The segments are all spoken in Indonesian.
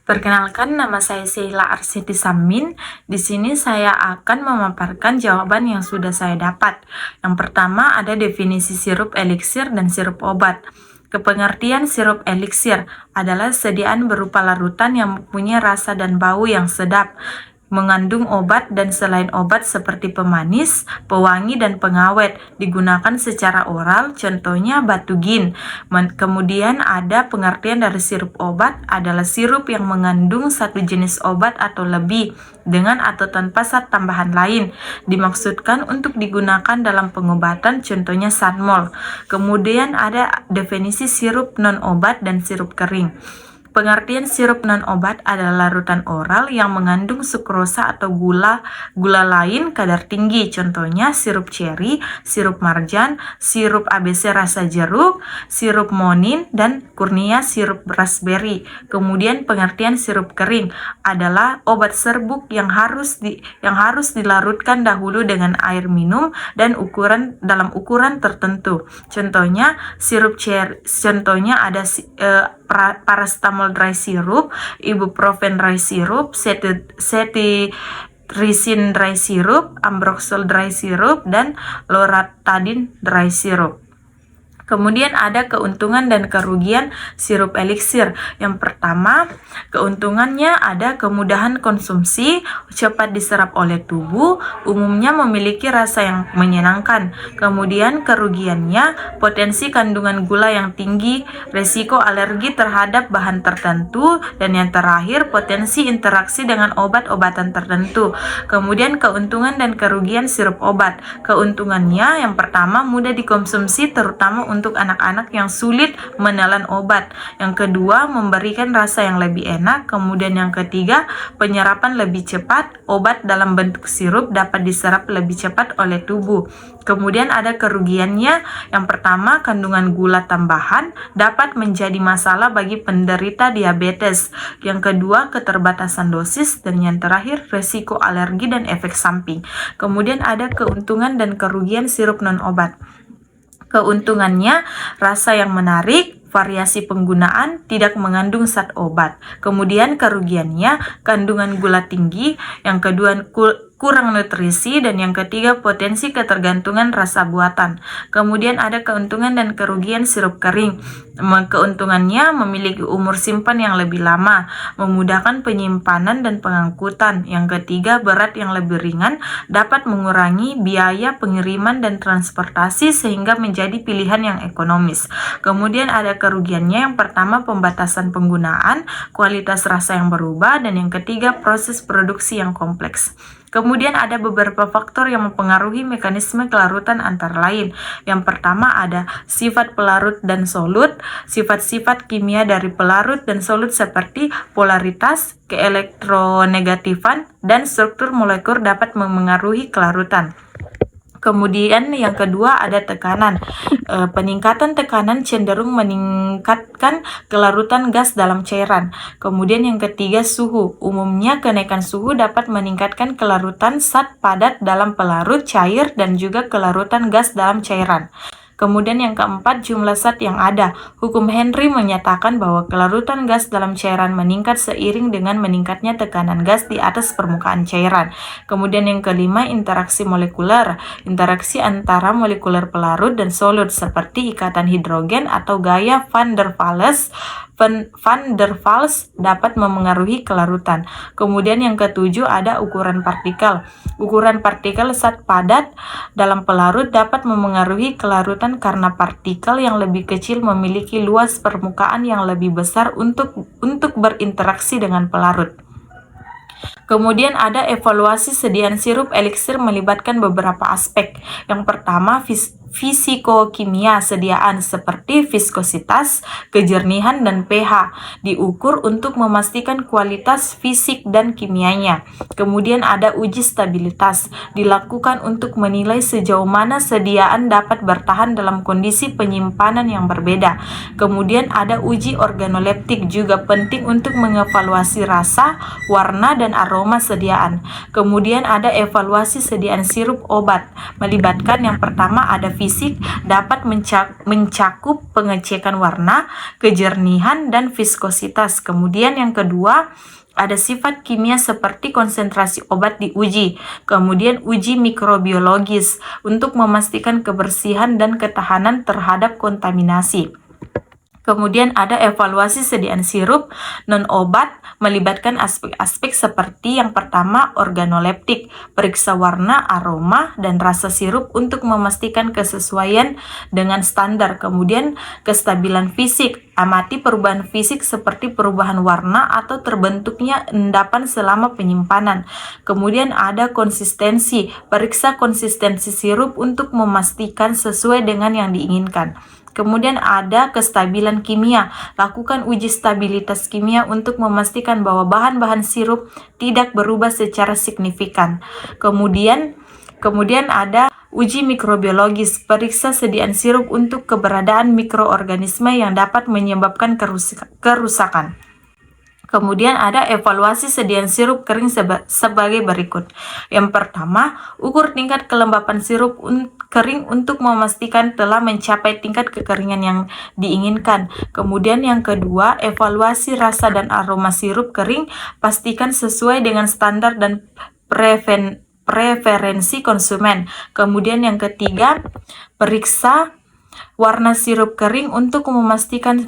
Perkenalkan, nama saya Sheila Arsiti Samin. Di sini saya akan memaparkan jawaban yang sudah saya dapat. Yang pertama ada definisi sirup eliksir dan sirup obat. Kepengertian sirup eliksir adalah sediaan berupa larutan yang mempunyai rasa dan bau yang sedap, mengandung obat dan selain obat seperti pemanis, pewangi, dan pengawet, digunakan secara oral, contohnya Batugin. Kemudian ada pengertian dari sirup obat adalah sirup yang mengandung satu jenis obat atau lebih, dengan atau tanpa zat tambahan lain, dimaksudkan untuk digunakan dalam pengobatan, contohnya Sanmol. Kemudian ada definisi sirup non-obat dan sirup kering. Pengertian sirup non-obat adalah larutan oral yang mengandung sukrosa atau gula lain kadar tinggi, contohnya sirup ceri, sirup marjan, sirup ABC rasa jeruk, sirup monin, dan kurnia sirup raspberry. Kemudian pengertian sirup kering adalah obat serbuk yang harus dilarutkan dahulu dengan air minum dan dalam ukuran tertentu. Contohnya sirup ceri, contohnya ada paracetamol dry syrup, ibuprofen dry syrup, cetirizine dry syrup, ambroxol dry syrup, dan loratadine dry syrup. Kemudian ada keuntungan dan kerugian sirup eliksir. Yang pertama, keuntungannya ada kemudahan konsumsi, cepat diserap oleh tubuh, umumnya memiliki rasa yang menyenangkan. Kemudian kerugiannya, potensi kandungan gula yang tinggi, resiko alergi terhadap bahan tertentu, dan yang terakhir, potensi interaksi dengan obat-obatan tertentu. Kemudian keuntungan dan kerugian sirup obat. Keuntungannya, yang pertama, mudah dikonsumsi terutama untuk anak-anak yang sulit menelan obat. Yang kedua, memberikan rasa yang lebih enak. Kemudian yang ketiga, penyerapan lebih cepat. Obat dalam bentuk sirup dapat diserap lebih cepat oleh tubuh. Kemudian ada kerugiannya. Yang pertama, kandungan gula tambahan dapat menjadi masalah bagi penderita diabetes. Yang kedua, keterbatasan dosis. Dan yang terakhir, resiko alergi dan efek samping. Kemudian ada keuntungan dan kerugian sirup non-obat. Keuntungannya, rasa yang menarik, variasi penggunaan, tidak mengandung zat obat. Kemudian kerugiannya, kandungan gula tinggi. Yang kedua, kurang nutrisi, dan yang ketiga, potensi ketergantungan rasa buatan. Kemudian ada keuntungan dan kerugian sirup kering. Keuntungannya, memiliki umur simpan yang lebih lama, memudahkan penyimpanan dan pengangkutan. Yang ketiga, berat yang lebih ringan, dapat mengurangi biaya pengiriman dan transportasi sehingga menjadi pilihan yang ekonomis. Kemudian ada kerugiannya, yang pertama, pembatasan penggunaan, kualitas rasa yang berubah, dan yang ketiga, proses produksi yang kompleks. Kemudian ada beberapa faktor yang mempengaruhi mekanisme kelarutan antara lain. Yang pertama ada sifat pelarut dan solut, sifat-sifat kimia dari pelarut dan solut seperti polaritas, keelektronegatifan, dan struktur molekul dapat memengaruhi kelarutan. Kemudian yang kedua ada tekanan. Peningkatan tekanan cenderung meningkatkan kelarutan gas dalam cairan. Kemudian yang ketiga suhu. Umumnya kenaikan suhu dapat meningkatkan kelarutan zat padat dalam pelarut cair dan juga kelarutan gas dalam cairan. Kemudian yang keempat, jumlah zat yang ada. Hukum Henry menyatakan bahwa kelarutan gas dalam cairan meningkat seiring dengan meningkatnya tekanan gas di atas permukaan cairan. Kemudian yang kelima, interaksi molekuler. Interaksi antara molekuler pelarut dan solut seperti ikatan hidrogen atau gaya Van der Waals dapat memengaruhi kelarutan. Kemudian yang ketujuh ada ukuran partikel. Ukuran partikel zat padat dalam pelarut dapat memengaruhi kelarutan karena partikel yang lebih kecil memiliki luas permukaan yang lebih besar untuk berinteraksi dengan pelarut. Kemudian ada evaluasi sediaan sirup eliksir melibatkan beberapa aspek. Yang pertama, fisikokimia sediaan seperti viskositas, kejernihan, dan pH diukur untuk memastikan kualitas fisik dan kimianya. Kemudian ada uji stabilitas dilakukan untuk menilai sejauh mana sediaan dapat bertahan dalam kondisi penyimpanan yang berbeda. Kemudian ada uji organoleptik juga penting untuk mengevaluasi rasa, warna, dan aroma sediaan. Kemudian ada evaluasi sediaan sirup obat melibatkan yang pertama ada fisik dapat mencakup pengecekan warna, kejernihan, dan viskositas. Kemudian yang kedua, ada sifat kimia seperti konsentrasi obat diuji. Kemudian uji mikrobiologis untuk memastikan kebersihan dan ketahanan terhadap kontaminasi. Kemudian ada evaluasi sediaan sirup non-obat melibatkan aspek-aspek seperti yang pertama organoleptik, periksa warna, aroma, dan rasa sirup untuk memastikan kesesuaian dengan standar. Kemudian kestabilan fisik, amati perubahan fisik seperti perubahan warna atau terbentuknya endapan selama penyimpanan. Kemudian ada konsistensi, periksa konsistensi sirup untuk memastikan sesuai dengan yang diinginkan. Kemudian ada kestabilan kimia. Lakukan uji stabilitas kimia untuk memastikan bahwa bahan-bahan sirup tidak berubah secara signifikan. Kemudian ada uji mikrobiologis. Periksa sediaan sirup untuk keberadaan mikroorganisme yang dapat menyebabkan kerusakan. Kemudian ada evaluasi sediaan sirup kering sebagai berikut. Yang pertama, ukur tingkat kelembapan sirup kering untuk memastikan telah mencapai tingkat kekeringan yang diinginkan. Kemudian yang kedua, evaluasi rasa dan aroma sirup kering, pastikan sesuai dengan standar dan preferensi konsumen. Kemudian yang ketiga, periksa warna sirup kering untuk memastikan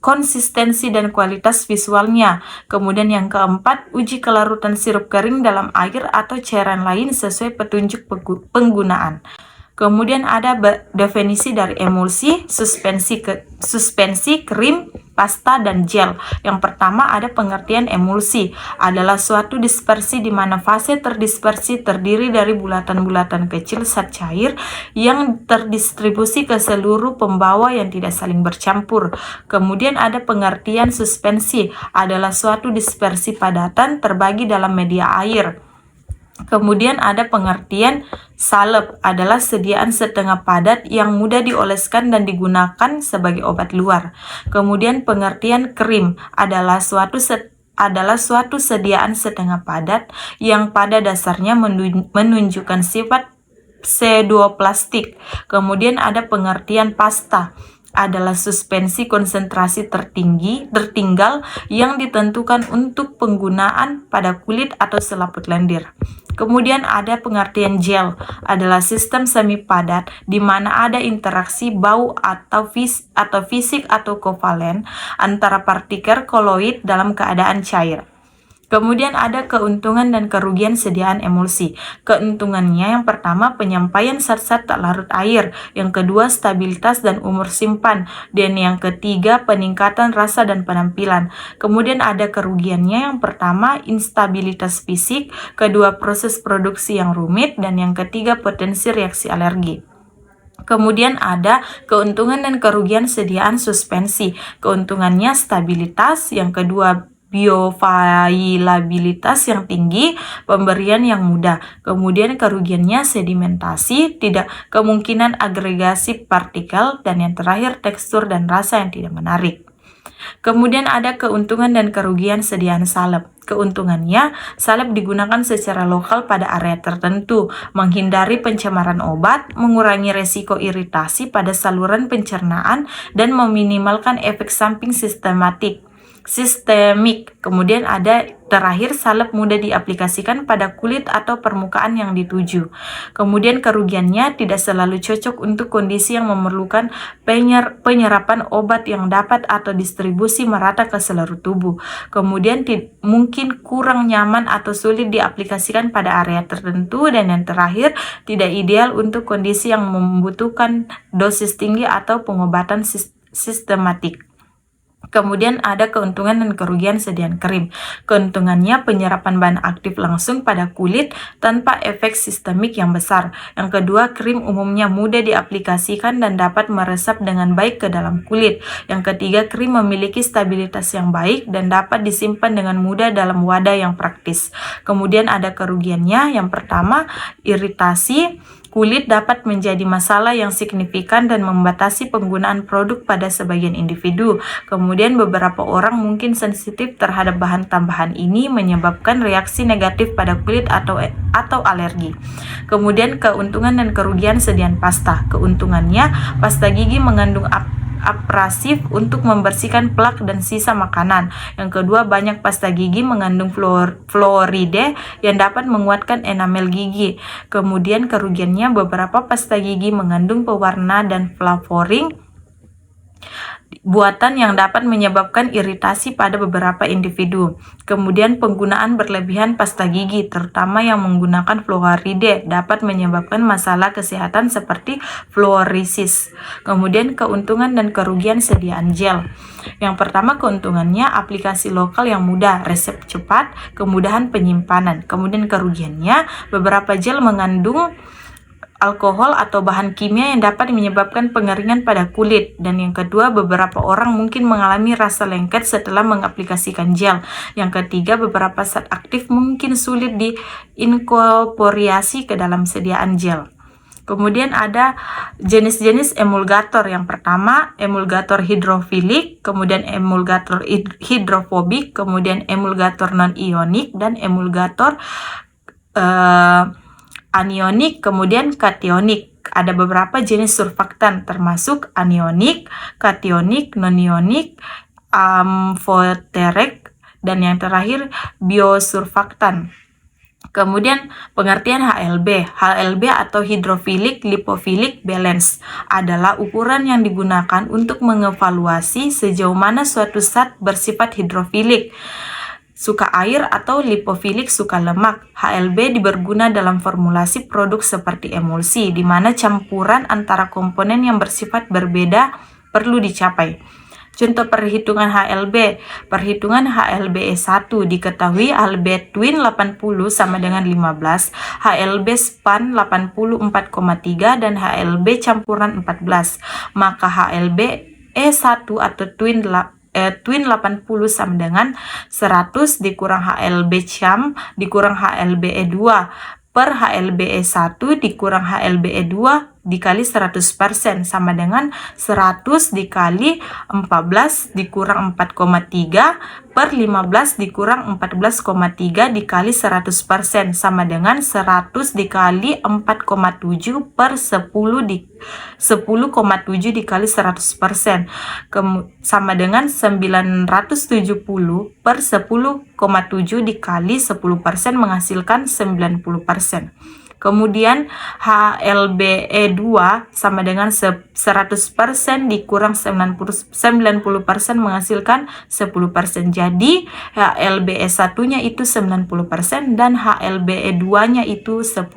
konsistensi dan kualitas visualnya. Kemudian yang keempat, uji kelarutan sirup kering dalam air atau cairan lain sesuai petunjuk penggunaan. Kemudian ada definisi dari emulsi, suspensi, krim, pasta, dan gel. Yang pertama ada pengertian emulsi, adalah suatu dispersi di mana fase terdispersi terdiri dari bulatan-bulatan kecil zat cair yang terdistribusi ke seluruh pembawa yang tidak saling bercampur. Kemudian ada pengertian suspensi, adalah suatu dispersi padatan terbagi dalam media air. Kemudian ada pengertian salep, adalah sediaan setengah padat yang mudah dioleskan dan digunakan sebagai obat luar. Kemudian pengertian krim, adalah suatu sediaan setengah padat yang pada dasarnya menunjukkan sifat pseudoplastik. Kemudian ada pengertian pasta, adalah suspensi konsentrasi tertinggal yang ditentukan untuk penggunaan pada kulit atau selaput lendir. Kemudian ada pengertian gel, adalah sistem semi padat di mana ada interaksi bau atau fisik atau kovalen antara partikel koloid dalam keadaan cair. Kemudian ada keuntungan dan kerugian sediaan emulsi. Keuntungannya yang pertama, penyampaian zat-zat tak larut air. Yang kedua, stabilitas dan umur simpan. Dan yang ketiga, peningkatan rasa dan penampilan. Kemudian ada kerugiannya, yang pertama, instabilitas fisik. Kedua, proses produksi yang rumit. Dan yang ketiga, potensi reaksi alergi. Kemudian ada keuntungan dan kerugian sediaan suspensi. Keuntungannya stabilitas, yang kedua bioavailabilitas yang tinggi, pemberian yang mudah. Kemudian kerugiannya sedimentasi, tidak kemungkinan agregasi partikel, dan yang terakhir tekstur dan rasa yang tidak menarik. Kemudian ada keuntungan dan kerugian sediaan salep. Keuntungannya, salep digunakan secara lokal pada area tertentu, menghindari pencemaran obat, mengurangi resiko iritasi pada saluran pencernaan, dan meminimalkan efek samping sistemik. Kemudian ada terakhir, salep mudah diaplikasikan pada kulit atau permukaan yang dituju. Kemudian kerugiannya, tidak selalu cocok untuk kondisi yang memerlukan penyerapan obat yang dapat atau distribusi merata ke seluruh tubuh. Kemudian mungkin kurang nyaman atau sulit diaplikasikan pada area tertentu. Dan yang terakhir, tidak ideal untuk kondisi yang membutuhkan dosis tinggi atau pengobatan sistematik. Kemudian ada keuntungan dan kerugian sediaan krim. Keuntungannya, penyerapan bahan aktif langsung pada kulit tanpa efek sistemik yang besar. Yang kedua, krim umumnya mudah diaplikasikan dan dapat meresap dengan baik ke dalam kulit. Yang ketiga, krim memiliki stabilitas yang baik dan dapat disimpan dengan mudah dalam wadah yang praktis. Kemudian ada kerugiannya, yang pertama, iritasi, kulit dapat menjadi masalah yang signifikan dan membatasi penggunaan produk pada sebagian individu. Kemudian beberapa orang mungkin sensitif terhadap bahan tambahan ini menyebabkan reaksi negatif pada kulit atau alergi. Kemudian keuntungan dan kerugian sediaan pasta. Keuntungannya, pasta gigi mengandung abrasif untuk membersihkan plak dan sisa makanan. Yang kedua, banyak pasta gigi mengandung fluoride yang dapat menguatkan enamel gigi. Kemudian kerugiannya, beberapa pasta gigi mengandung pewarna dan flavoring buatan yang dapat menyebabkan iritasi pada beberapa individu. Kemudian penggunaan berlebihan pasta gigi, terutama yang menggunakan fluoride, dapat menyebabkan masalah kesehatan seperti fluorisis. Kemudian keuntungan dan kerugian sediaan gel. Yang pertama, keuntungannya aplikasi lokal yang mudah, resep cepat, kemudahan penyimpanan. Kemudian kerugiannya, beberapa gel mengandung alkohol atau bahan kimia yang dapat menyebabkan pengeringan pada kulit. Dan yang kedua, beberapa orang mungkin mengalami rasa lengket setelah mengaplikasikan gel. Yang ketiga, beberapa zat aktif mungkin sulit diinkorporasi ke dalam sediaan gel. Kemudian ada jenis-jenis emulgator. Yang pertama, emulgator hidrofilik, kemudian emulgator hidrofobik, kemudian emulgator non-ionik, dan emulgator anionik, kemudian kationik. Ada beberapa jenis surfaktan termasuk anionik, kationik, non-ionik, amphoteric, dan yang terakhir biosurfaktan. Kemudian pengertian HLB. HLB atau hidrofilik lipofilik balance adalah ukuran yang digunakan untuk mengevaluasi sejauh mana suatu zat bersifat hidrofilik, suka air, atau lipofilik, suka lemak. HLB berguna dalam formulasi produk seperti emulsi, di mana campuran antara komponen yang bersifat berbeda perlu dicapai. Contoh perhitungan HLB. Perhitungan HLBE1 diketahui HLB twin 80 sama dengan 15, HLB span 84,3, dan HLB campuran 14. Maka HLBE1 atau twin 80 sama dengan 100 dikurang HLB cam dikurang HLBE2 per HLBE1 dikurang HLBE2 dikali 100% sama dengan 100 dikali 14 dikurang 4,3 per 15 dikurang 14,3 dikali 100% sama dengan 100 dikali 4,7 per 10,7 dikali 100% sama dengan 970 per 10,7 dikali 10% menghasilkan 90%. Kemudian HLBE2 sama dengan 100% dikurang 90% menghasilkan 10%. Jadi HLBE1-nya itu 90% dan HLBE2-nya itu 10%.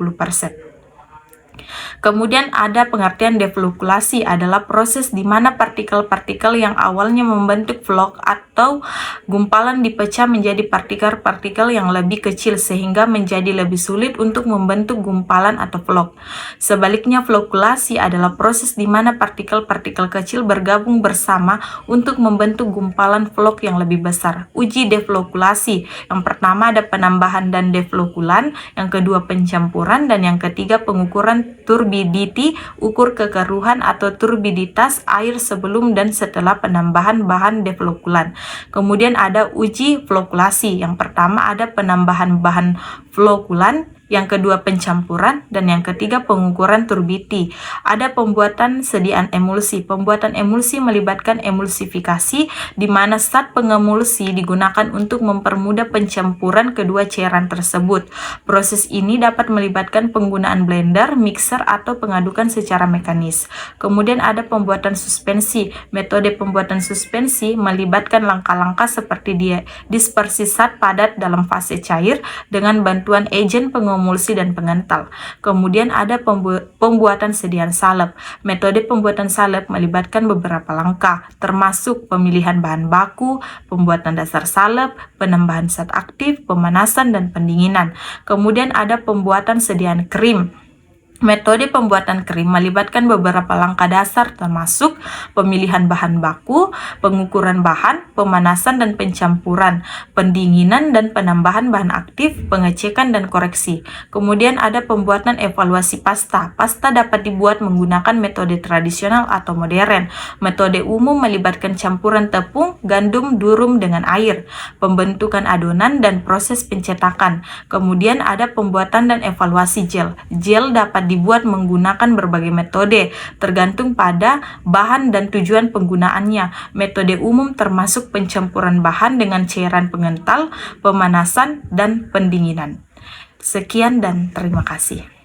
Kemudian ada pengertian deflokulasi, adalah proses di mana partikel-partikel yang awalnya membentuk vlog atau gumpalan dipecah menjadi partikel-partikel yang lebih kecil sehingga menjadi lebih sulit untuk membentuk gumpalan atau vlog. Sebaliknya, flokulasi adalah proses di mana partikel-partikel kecil bergabung bersama untuk membentuk gumpalan vlog yang lebih besar. Uji deflokulasi. Yang pertama ada penambahan dan deflokulan, yang kedua pencampuran, dan yang ketiga pengukuran turbidity, ukur kekeruhan atau turbiditas air sebelum dan setelah penambahan bahan deflokulan. Kemudian ada uji flokulasi. Yang pertama ada penambahan bahan flokulan, yang kedua pencampuran, dan yang ketiga pengukuran turbidity. Ada pembuatan sediaan emulsi. Pembuatan emulsi melibatkan emulsifikasi, di mana zat pengemulsi digunakan untuk mempermudah pencampuran kedua cairan tersebut. Proses ini dapat melibatkan penggunaan blender, mixer, atau pengadukan secara mekanis. Kemudian ada pembuatan suspensi. Metode pembuatan suspensi melibatkan langkah-langkah seperti dispersi zat padat dalam fase cair dengan bantuan agen pengemulsi dan pengental. Kemudian ada pembuatan sediaan salep. Metode pembuatan salep melibatkan beberapa langkah, termasuk pemilihan bahan baku, pembuatan dasar salep, penambahan zat aktif, pemanasan, dan pendinginan. Kemudian ada pembuatan sediaan krim. Metode pembuatan krim melibatkan beberapa langkah dasar termasuk pemilihan bahan baku, pengukuran bahan, pemanasan dan pencampuran, pendinginan dan penambahan bahan aktif, pengecekan dan koreksi. Kemudian ada pembuatan evaluasi pasta. Pasta dapat dibuat menggunakan metode tradisional atau modern. Metode umum melibatkan campuran tepung, gandum, durum dengan air, pembentukan adonan dan proses pencetakan. Kemudian ada pembuatan dan evaluasi gel. Gel dapat dibuat menggunakan berbagai metode, tergantung pada bahan dan tujuan penggunaannya. Metode umum termasuk pencampuran bahan dengan cairan pengental, pemanasan, dan pendinginan. Sekian dan terima kasih.